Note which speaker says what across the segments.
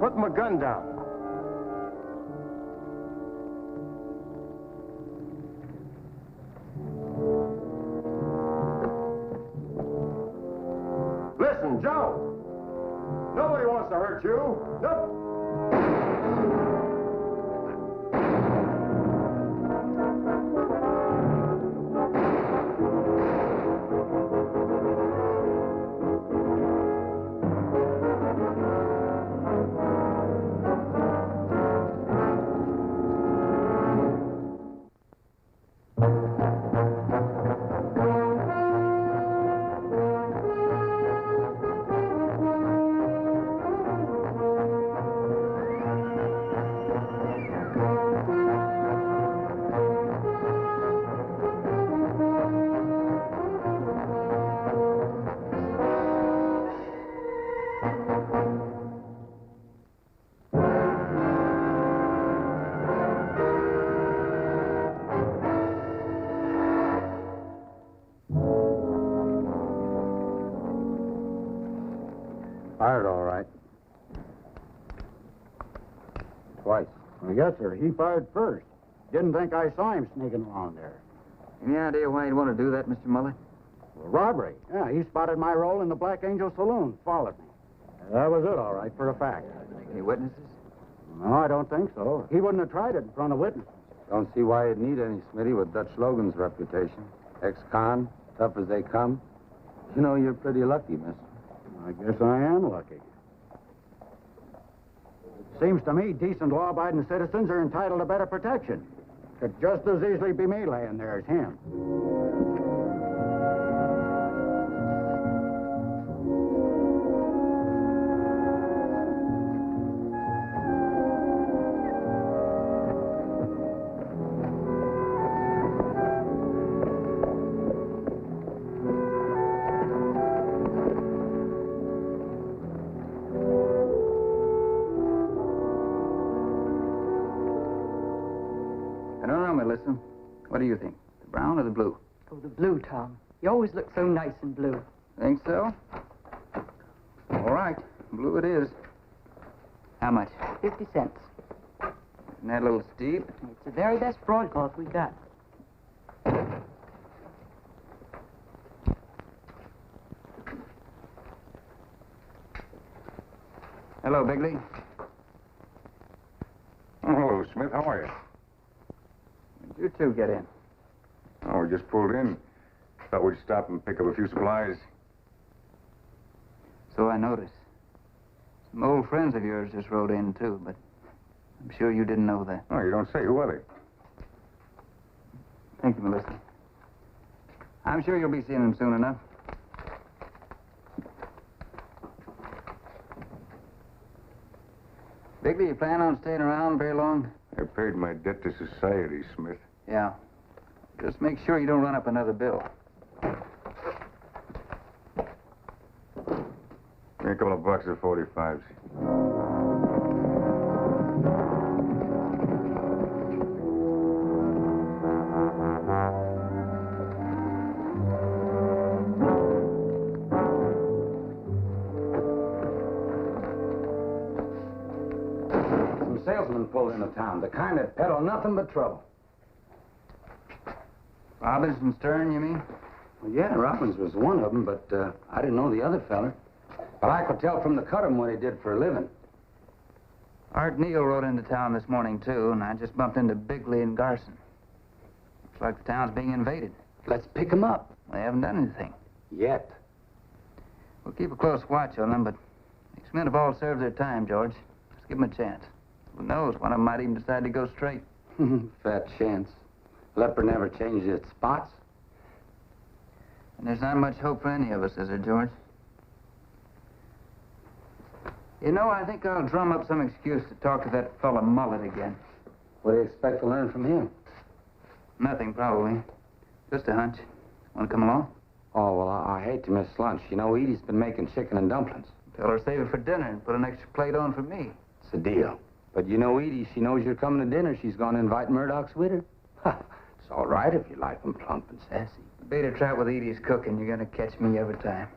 Speaker 1: put my gun down. Listen, Joe. Nobody wants to hurt you. Nope.
Speaker 2: Fired all right. Twice.
Speaker 3: Well, yes, sir. He fired first. Didn't think I saw him sneaking along there.
Speaker 4: Any idea why he'd want to do that, Mr. Mullet?
Speaker 3: Well, robbery. Yeah, he spotted my roll in the Black Angel Saloon, followed me. That was it, all right, for a fact.
Speaker 4: Any witnesses?
Speaker 3: No, I don't think so. He wouldn't have tried it in front of witnesses.
Speaker 2: Don't see why he'd need any, Smitty, with Dutch Logan's reputation. Ex-con, tough as they come. You know, you're pretty lucky, mister.
Speaker 3: I guess I am lucky. Seems to me decent, law-abiding citizens are entitled to better protection. Could just as easily be me laying there as him.
Speaker 4: Melissa, what do you think? The brown or the blue?
Speaker 5: Oh, the blue, Tom. You always look so nice in blue.
Speaker 4: Think so? All right, blue it is. How much?
Speaker 5: 50 cents.
Speaker 4: Isn't that a little steep?
Speaker 5: It's the very best broadcloth we got.
Speaker 4: Hello, Bigley.
Speaker 1: Oh, hello, Smith. How are you?
Speaker 4: You two get in.
Speaker 1: Oh, we just pulled in. Thought we'd stop and pick up a few supplies.
Speaker 4: So I noticed. Some old friends of yours just rode in, too, but I'm sure you didn't know that.
Speaker 1: Oh, you don't say. Who are they?
Speaker 4: Thank you, Melissa. I'm sure you'll be seeing them soon enough. Bigley, you plan on staying around very long?
Speaker 1: I paid my debt to society, Smith.
Speaker 4: Yeah. Just make sure you don't run up another bill.
Speaker 1: Give me a couple of bucks of 45s.
Speaker 2: Some salesmen pulled into town, the kind that peddle nothing but trouble.
Speaker 4: Robbins and Stern, you mean?
Speaker 2: Well, yeah, Robbins was one of them, but I didn't know the other feller. But I could tell from the cut of him what he did for a living.
Speaker 4: Art Neal rode into town this morning, too, and I just bumped into Bigley and Garson. Looks like the town's being invaded.
Speaker 2: Let's pick him up.
Speaker 4: They haven't done anything.
Speaker 2: Yet.
Speaker 4: We'll keep a close watch on them, but these men have all served their time, George. Let's give them a chance. Who knows, one of them might even decide to go straight.
Speaker 2: Fat chance. Leopard never changed its spots.
Speaker 4: And there's not much hope for any of us, is there, George? You know, I think I'll drum up some excuse to talk to that fella Mullet again.
Speaker 2: What do you expect to learn from him?
Speaker 4: Nothing, probably. Just a hunch. Want to come along?
Speaker 2: Oh, well, I hate to miss lunch. You know, Edie's been making chicken and dumplings.
Speaker 4: Tell her to save it for dinner and put an extra plate on for me.
Speaker 2: It's a deal. But you know, Edie, she knows you're coming to dinner. She's going to invite Murdoch's with her. It's all right if you like them plump and sassy.
Speaker 4: Bait a trap with Edie's cooking. You're going to catch me every time.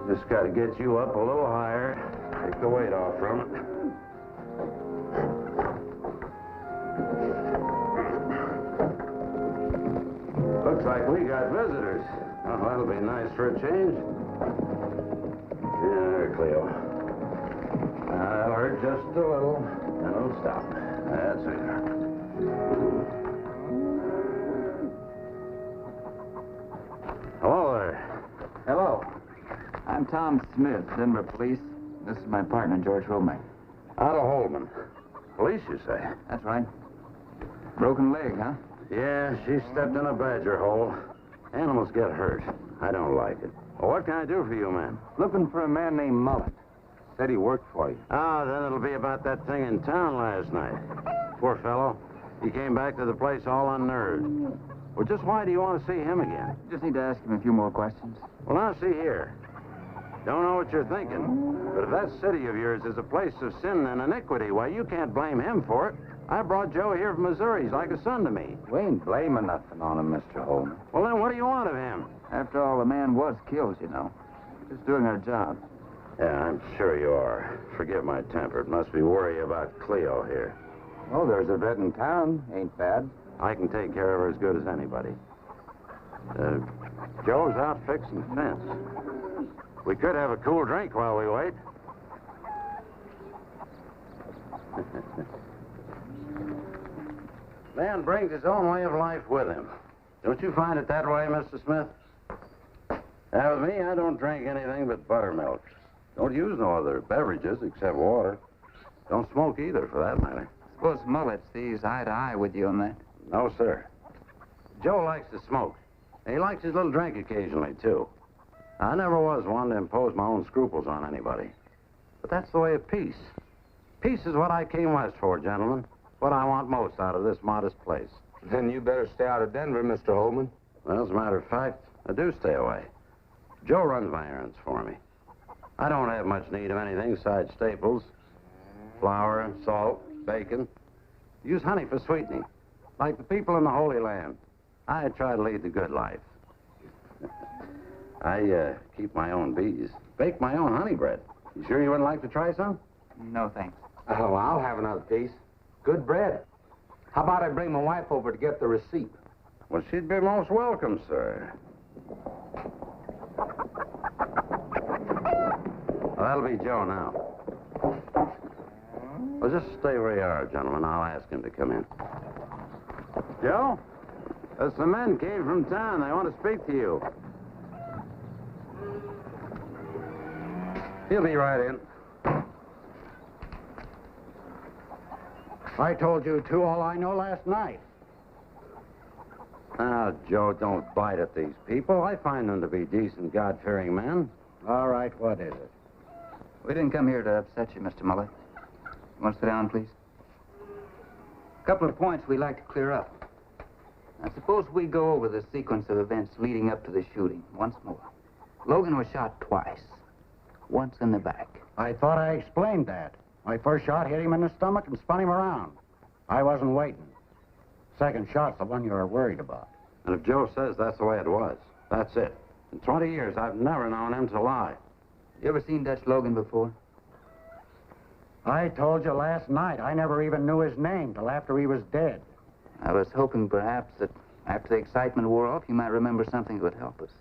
Speaker 2: Just got to get you up a little higher. Take the weight off from it. Looks like we got visitors. Oh, that'll be nice for a change. There, Cleo. That'll hurt just a little. No, stop. That's it. Hello there.
Speaker 4: Hello. I'm Tom Smith, Denver Police. This is my partner, George Romack.
Speaker 2: Out of Holman. Police, you say?
Speaker 4: That's right. Broken leg, huh?
Speaker 2: Yeah, she stepped in a badger hole. Animals get hurt. I don't like it. Well, what can I do for you, man?
Speaker 3: Looking for a man named Mullet.
Speaker 2: Said he worked for you. Ah, then it'll be about that thing in town last night. Poor fellow. He came back to the place all unnerved. Well, just why do you want to see him again?
Speaker 4: Just need to ask him a few more questions.
Speaker 2: Well, now, see here. Don't know what you're thinking, but if that city of yours is a place of sin and iniquity, why, you can't blame him for it. I brought Joe here from Missouri. He's like a son to me.
Speaker 3: We ain't blaming nothing on him, Mr. Holman.
Speaker 2: Well, then what do you want of him?
Speaker 4: After all, the man was killed, you know. Just doing our job.
Speaker 2: Yeah, I'm sure you are. Forgive my temper. It must be worry about Cleo here.
Speaker 3: Oh, there's a vet in town. Ain't bad.
Speaker 2: I can take care of her as good as anybody. Joe's out fixing the fence. We could have a cool drink while we wait. Man brings his own way of life with him. Don't you find it that way, Mr. Smith? With me, I don't drink anything but buttermilk. Don't use no other beverages except water. Don't smoke either, for that matter.
Speaker 4: Suppose Mullet sees eye to eye with you on that.
Speaker 2: No, sir. Joe likes to smoke. He likes his little drink occasionally, too. I never was one to impose my own scruples on anybody. But that's the way of peace. Peace is what I came west for, gentlemen. What I want most out of this modest place.
Speaker 6: Then you better stay out of Denver, Mr. Holman.
Speaker 2: Well, as a matter of fact, I do stay away. Joe runs my errands for me. I don't have much need of anything besides staples. Flour, salt, bacon. Use honey for sweetening. Like the people in the Holy Land. I try to lead the good life. I keep my own bees. Bake my own honey bread. You sure you wouldn't like to try some?
Speaker 4: No, thanks.
Speaker 6: Oh, I'll have another piece. Good bread. How about I bring my wife over to get the receipt?
Speaker 2: Well, she'd be most welcome, sir. Well, that'll be Joe now. Well, just stay where you are, gentlemen. I'll ask him to come in. Joe? Some men came from town. They want to speak to you. He'll be right in.
Speaker 3: I told you two all I know last night.
Speaker 2: Now, Joe, don't bite at these people. I find them to be decent, God-fearing men.
Speaker 3: All right, what is it?
Speaker 4: We didn't come here to upset you, Mr. Mullet. You want to sit down, please? A couple of points we'd like to clear up. Now, suppose we go over the sequence of events leading up to the shooting once more. Logan was shot twice. Once in the back.
Speaker 3: I thought I explained that. My first shot hit him in the stomach and spun him around. I wasn't waiting. Second shot's the one you were worried about.
Speaker 2: And if Joe says that's the way it was, that's it. In 20 years, I've never known him to lie.
Speaker 4: You ever seen Dutch Logan before?
Speaker 3: I told you last night I never even knew his name till after he was dead.
Speaker 4: I was hoping perhaps that after the excitement wore off, you might remember something that would help us.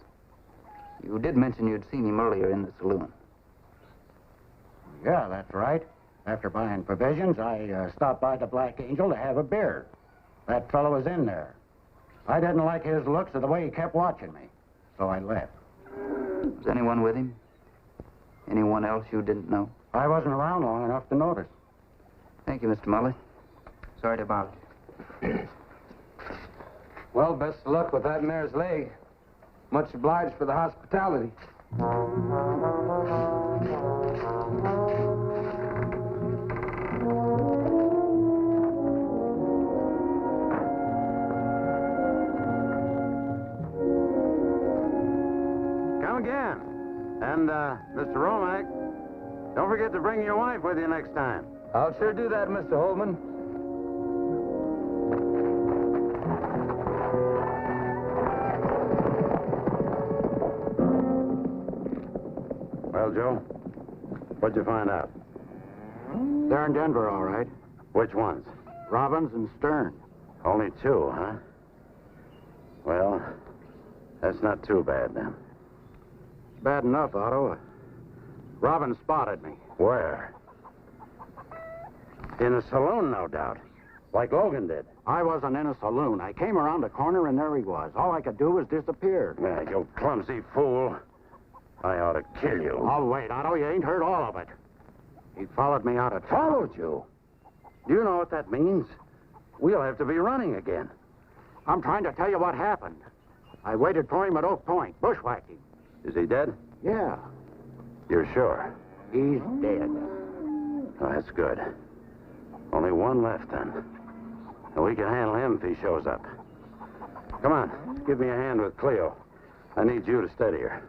Speaker 4: You did mention you'd seen him earlier in the saloon.
Speaker 3: Yeah, that's right. After buying provisions, I stopped by the Black Angel to have a beer. That fellow was in there. I didn't like his looks or the way he kept watching me, so I left.
Speaker 4: Was anyone with him? Anyone else you didn't know?
Speaker 3: I wasn't around long enough to notice.
Speaker 4: Thank you, Mr. Mullet. Sorry to bother you.
Speaker 6: Well, best of luck with that mare's leg. Much obliged for the hospitality.
Speaker 2: Come again. And, Mr. Romack, don't forget to bring your wife with you next time.
Speaker 6: I'll sure do that, Mr. Holman.
Speaker 2: Well, Joe, what'd you find out?
Speaker 3: They're in Denver, all right.
Speaker 2: Which ones?
Speaker 3: Robbins and Stern.
Speaker 2: Only 2, huh? Well, that's not too bad, then.
Speaker 3: It's bad enough, Otto. Robbins spotted me.
Speaker 2: Where? In a saloon, no doubt. Like Logan did.
Speaker 3: I wasn't in a saloon. I came around the corner, and there he was. All I could do was disappear.
Speaker 2: Yeah, you clumsy fool. I ought to kill you.
Speaker 3: Oh, wait, Otto, you ain't heard all of it. He followed me out of town.
Speaker 2: Followed you? Do you know what that means? We'll have to be running again.
Speaker 3: I'm trying to tell you what happened. I waited for him at Oak Point, bushwhacking.
Speaker 2: Is he dead?
Speaker 3: Yeah,
Speaker 2: You're sure?
Speaker 3: he's dead.
Speaker 2: Oh, that's good. Only one left, then. And we can handle him if he shows up. Come on, give me a hand with Cleo. I need you to steady her.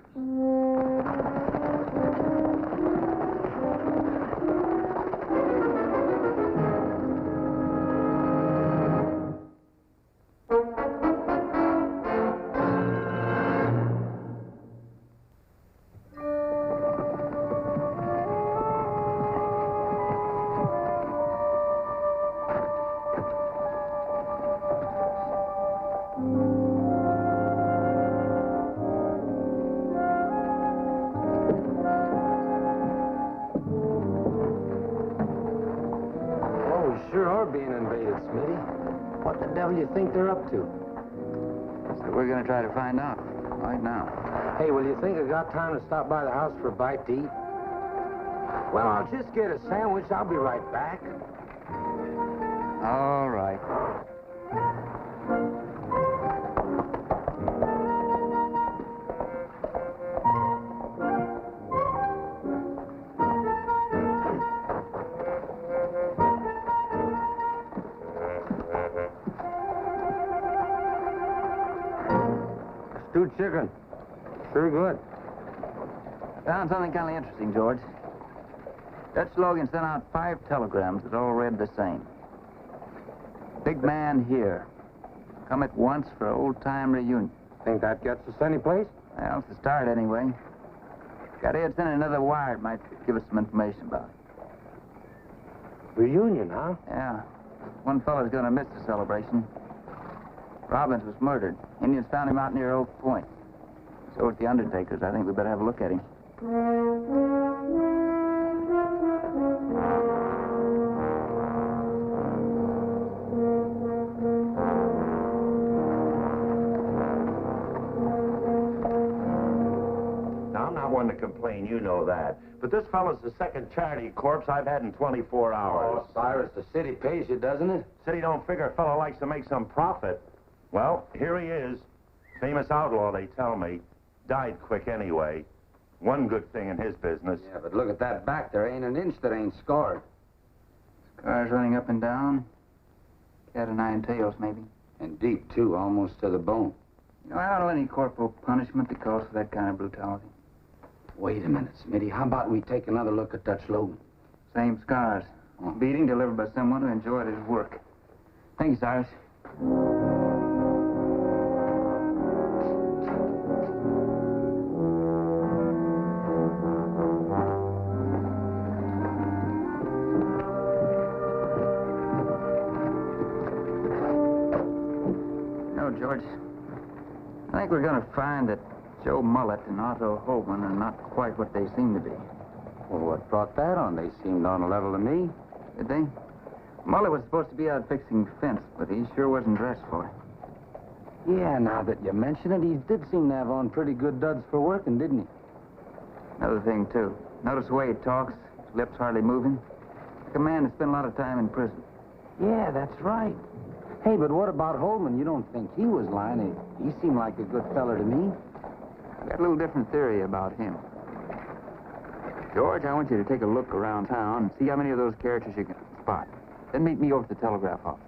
Speaker 6: What the devil do you think they're up to?
Speaker 4: So we're going to try to find out right now.
Speaker 6: Hey, will you think I got time to stop by the house for a bite to eat? Well, I'll just get a sandwich. I'll be right back.
Speaker 4: All right.
Speaker 6: Stewed chicken. Sure good.
Speaker 4: Found something kind of interesting, George. Dutch Logan sent out 5 telegrams that all read the same. Big man here. Come at once for old-time reunion.
Speaker 6: Think that gets us any place?
Speaker 4: Well, it's a start anyway. Got Ed sending another wire. It might give us some information about it.
Speaker 6: Reunion, huh?
Speaker 4: Yeah. One fellow's going to miss the celebration. Robbins was murdered. Indians found him out near Oak Point. So at the Undertaker's, I think we better have a look at him.
Speaker 7: Now, I'm not one to complain, you know that. But this fellow's the second charity corpse I've had in 24 hours.
Speaker 2: Oh, Cyrus, the city pays you, doesn't it?
Speaker 7: City don't figure a fellow likes to make some profit. Well, here he is. Famous outlaw, they tell me. Died quick anyway. One good thing in his business.
Speaker 2: Yeah, but look at that back. There ain't an inch that ain't scarred.
Speaker 4: Scars running up and down. Cat o' nine tails, maybe.
Speaker 2: And deep, too, almost to the bone.
Speaker 4: You know, I don't know any corporal punishment that calls for that kind of brutality.
Speaker 3: Wait a minute, Smitty. How about we take another look at Dutch Logan?
Speaker 4: Same scars. Beating delivered by someone who enjoyed his work. Thank you, Cyrus. George, I think we're going to find that Joe Mullet and Otto Holman are not quite what they seem to be.
Speaker 2: Well, what brought that on? They seemed on a level to me.
Speaker 4: Did they? Mullet was supposed to be out fixing fence, but he sure wasn't dressed for it.
Speaker 3: Yeah, now that you mention it, he did seem to have on pretty good duds for working, didn't he?
Speaker 4: Another thing, too. Notice the way he talks, his lips hardly moving. Like a man that spent a lot of time in prison.
Speaker 3: Yeah, that's right. Hey, but what about Holman? You don't think he was lying? He seemed like a good feller to me.
Speaker 4: I got a little different theory about him. George, I want you to take a look around town and see how many of those characters you can spot. Then meet me over at the telegraph office.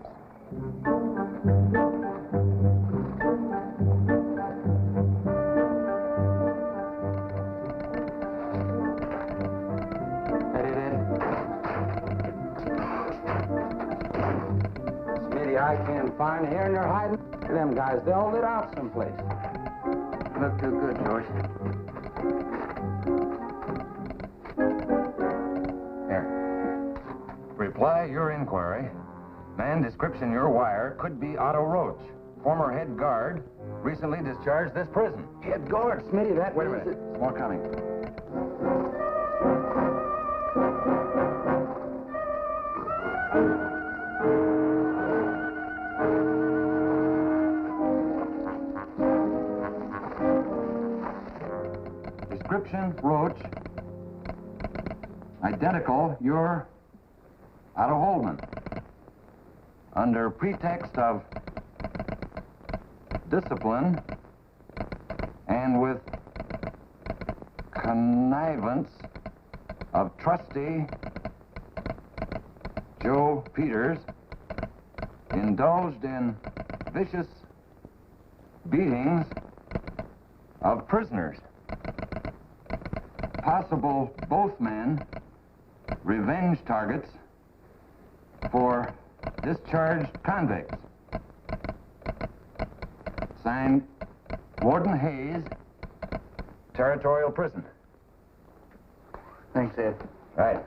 Speaker 3: I can't find here and they're hiding. Them guys, they all lit out someplace.
Speaker 4: Look too good, George.
Speaker 8: reply your inquiry. Man description your wire could be Otto Roach, former head guard, recently discharged this prison.
Speaker 3: Head guard, Smitty, that
Speaker 8: Wait a
Speaker 3: means
Speaker 8: minute. More coming. Description, Roach. Identical, you're Otto Holman. Under pretext of discipline and with connivance of trustee Joe Peters, indulged in vicious beatings of prisoners. Possible both men revenge targets for discharged convicts. Signed, Warden Hayes, Territorial Prison.
Speaker 4: Thanks, Ed.
Speaker 8: Right.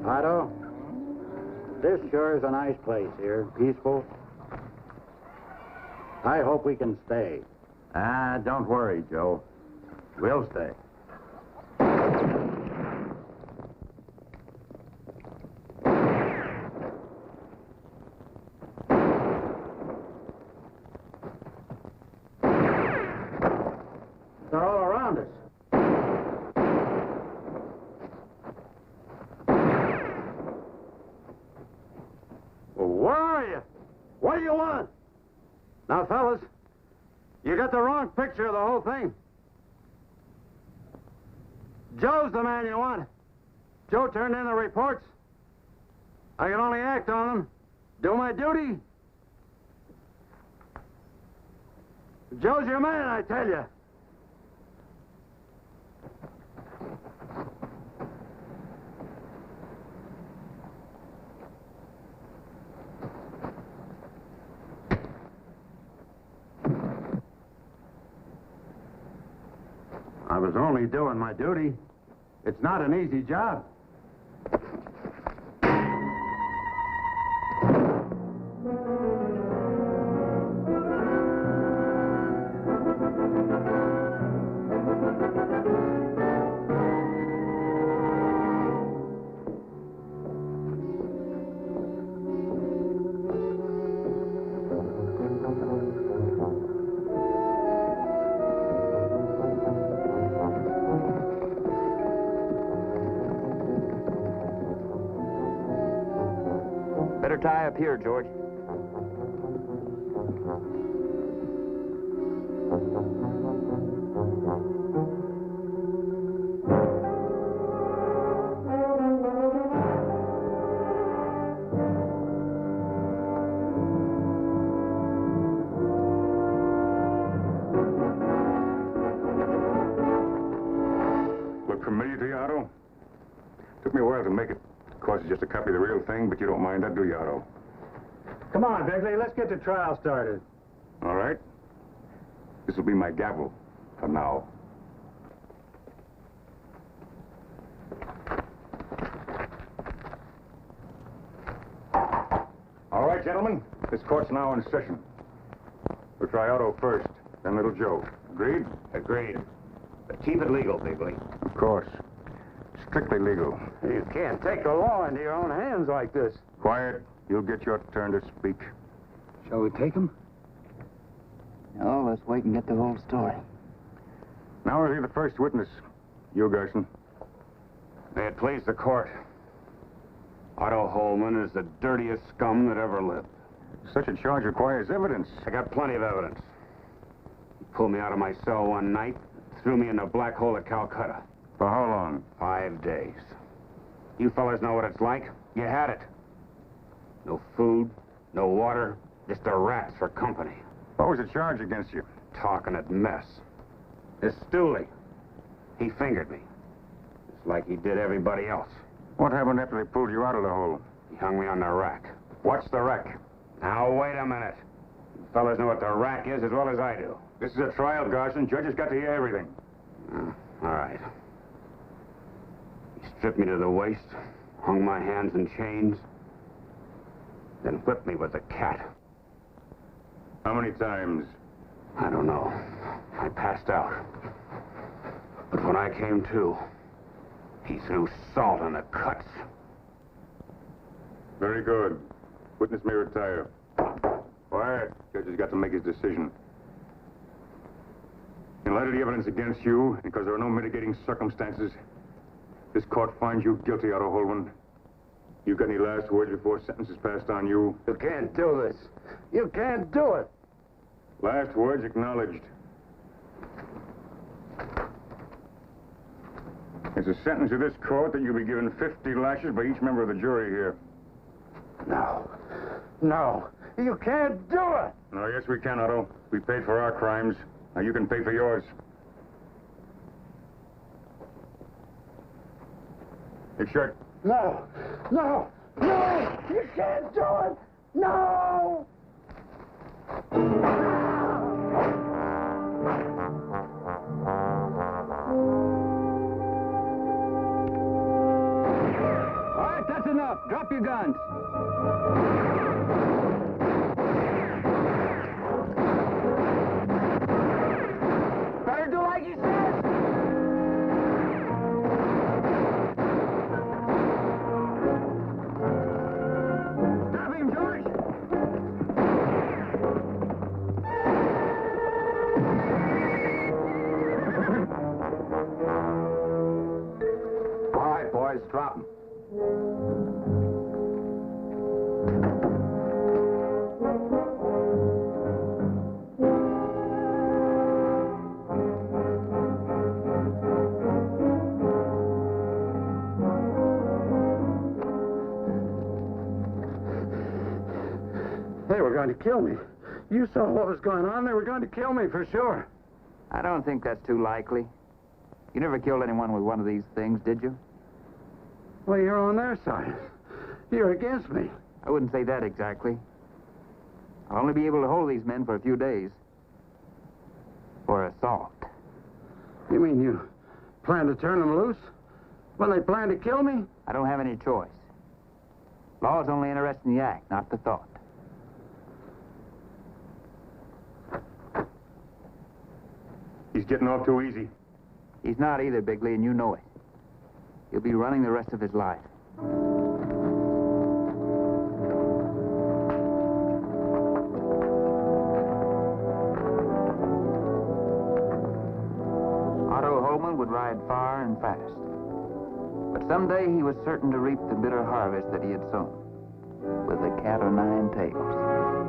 Speaker 3: Otto, this sure is a nice place here, peaceful. I hope we can stay.
Speaker 2: Ah, don't worry, Joe. We'll stay.
Speaker 3: They're all around us.
Speaker 2: Well, where are you? What do you want? Now, fellas, you got the wrong picture of the whole thing. Joe's the man you want. Joe turned in the reports. I can only act on them, do my duty. Joe's your man, I tell you. I was only doing my duty. It's not an easy job.
Speaker 4: Better tie up here, George.
Speaker 9: Look familiar to you, Otto? Took me a while to make it. Course, it's just a copy of the real thing, but you don't mind that, do you, Otto?
Speaker 6: Come on, Begley, let's get the trial started.
Speaker 9: All right. This will be my gavel for now. All right, gentlemen. This court's now in session. We'll try Otto first, then little Joe. Agreed?
Speaker 2: Agreed. But keep it legal, Bigley.
Speaker 9: Of course. Strictly legal.
Speaker 2: You can't take the law into your own hands like this.
Speaker 9: Quiet. You'll get your turn to speak.
Speaker 3: Shall we take him?
Speaker 4: No, let's wait and get the whole story.
Speaker 9: Now we'll hear the first witness. You, Gerson.
Speaker 2: May it please the court. Otto Holman is the dirtiest scum that ever lived.
Speaker 9: Such a charge requires evidence.
Speaker 2: I got plenty of evidence. He pulled me out of my cell one night, threw me in the black hole at Calcutta.
Speaker 9: For how long?
Speaker 2: 5 days. You fellas know what it's like. You had it. No food, no water, just the rats for company.
Speaker 9: What was the charge against you?
Speaker 3: Talking at mess. This Stooley, he fingered me. Just like he did everybody else.
Speaker 9: What happened after they pulled you out of the hole?
Speaker 3: He hung me on the rack.
Speaker 9: What's the wreck?
Speaker 3: Now, wait a minute. You fellas know what the rack is as well as I do.
Speaker 9: This is a trial, Garson. Judges got to hear everything.
Speaker 3: All right. He stripped me to the waist, hung my hands in chains, then whipped me with the cat.
Speaker 9: How many times?
Speaker 3: I don't know. I passed out. But when I came to, he threw salt in the cuts.
Speaker 9: Very good. Witness may retire. Quiet. Judge has got to make his decision. In light of the evidence against you, and because there are no mitigating circumstances, this court finds you guilty, Otto Holman. You got any last words before sentence is passed on you?
Speaker 2: You can't do this. You can't do it.
Speaker 9: Last words acknowledged. It's a sentence of this court that you'll be given 50 lashes by each member of the jury here.
Speaker 2: No. No. You can't do it.
Speaker 9: No, yes, we can, Otto. We paid for our crimes. Now you can pay for yours. Your shirt.
Speaker 2: No. No. No. You can't do it. No.
Speaker 4: All right, that's enough. Drop your guns.
Speaker 2: Better do like he says.
Speaker 3: Stop him, George!
Speaker 2: All right, boys, drop him. They were going to kill me. You saw what was going on. They were going to kill me for sure.
Speaker 4: I don't think that's too likely. You never killed anyone with one of these things, did you?
Speaker 2: Well, you're on their side. You're against me.
Speaker 4: I wouldn't say that exactly. I'll only be able to hold these men for a few days. For assault.
Speaker 2: You mean you plan to turn them loose when they plan to kill me?
Speaker 4: I don't have any choice. Law is only interested in the act, not the thought.
Speaker 9: He's getting off too easy.
Speaker 4: He's not either, Bigley, and you know it. He'll be running the rest of his life. Otto Holman would ride far and fast. But someday he was certain to reap the bitter harvest that he had sown, with the cat o' nine tails.